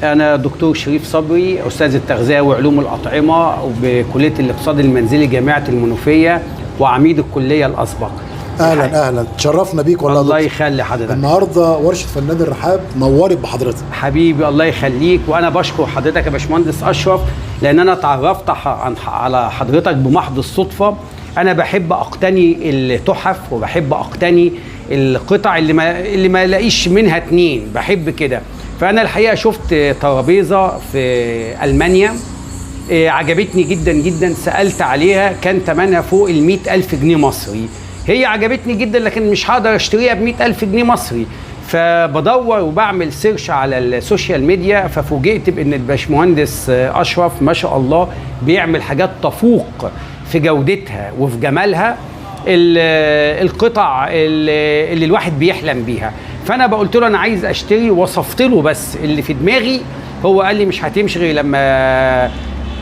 أنا دكتور شريف صبري، أستاذ التغذية وعلوم الأطعمة بكلية الاقتصاد المنزلي جامعة المنوفية وعميد الكلية الأسبق. اهلا تشرفنا بيك والله. الله يخلي حضرتك. النهارده ورشه فنان الرحاب نورت بحضرتك حبيبي الله يخليك، وانا بشكر حضرتك يا باشمهندس اشرف لان انا اتعرفت على حضرتك بمحض الصدفه. انا بحب اقتني التحف وبحب اقتني القطع اللي ما لاقيش منها اتنين، بحب كده. فانا الحقيقه شفت ترابيزه في المانيا عجبتني جدا جدا، سالت عليها كان ثمنها فوق ال100,000 جنيه مصري. هي عجبتني جدا لكن مش هقدر اشتريها ب100,000 جنيه مصري. فبدور وبعمل سيرش على السوشيال ميديا، ففوجئت بان الباشمهندس اشرف ما شاء الله بيعمل حاجات تفوق في جودتها وفي جمالها، القطع اللي الواحد بيحلم بيها. فانا بقولت له انا عايز اشتري، وصفت له بس اللي في دماغي. هو قال لي مش هتمشي غير لما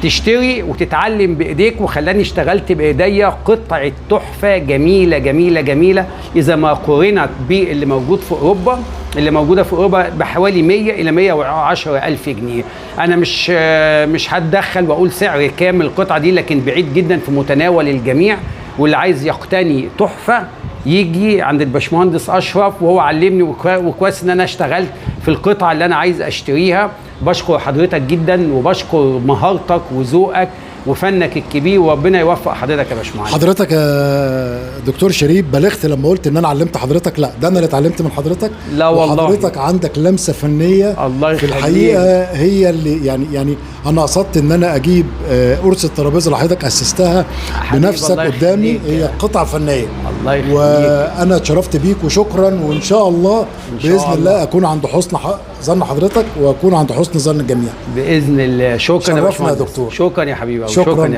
تشتري وتتعلم بايديك، وخلاني اشتغلت بايديا قطعه تحفه جميله جميله جميله اذا ما قورنت باللي موجود في اوروبا. اللي موجوده في اوروبا بحوالي 100 الى 110 الف جنيه. انا مش هتدخل واقول سعر كام القطعه دي، لكن بعيد جدا في متناول الجميع. واللي عايز يقتني تحفه يجي عند الباشمهندس اشرف، وهو علمني وكويس ان انا اشتغلت في القطعه اللي انا عايز اشتريها. بشكر حضرتك جدا وبشكر مهارتك وذوقك وفنك الكبير، وربنا يوفق حضرتك يا باشمهندس. حضرتك يا دكتور شريف بلغت لما قلت ان انا علمت حضرتك، لا ده انا اللي اتعلمت من حضرتك. لا والله حضرتك عندك لمسه فنيه الله في الحقيقه، هي اللي يعني انا قصدت ان انا اجيب قرص الترابيزه اللي حضرتك اسستها بنفسك قدامي، هي قطعه فنيه. الله يخليك. وانا اتشرفت بيك وشكرا، وان شاء الله باذن الله اكون عند حسن ظن حضرتك واكون عند حسن ظن الجميع باذن الله. شكرا يا باشمهندس. دكتور. شكرا يا حبيبي. شكرا.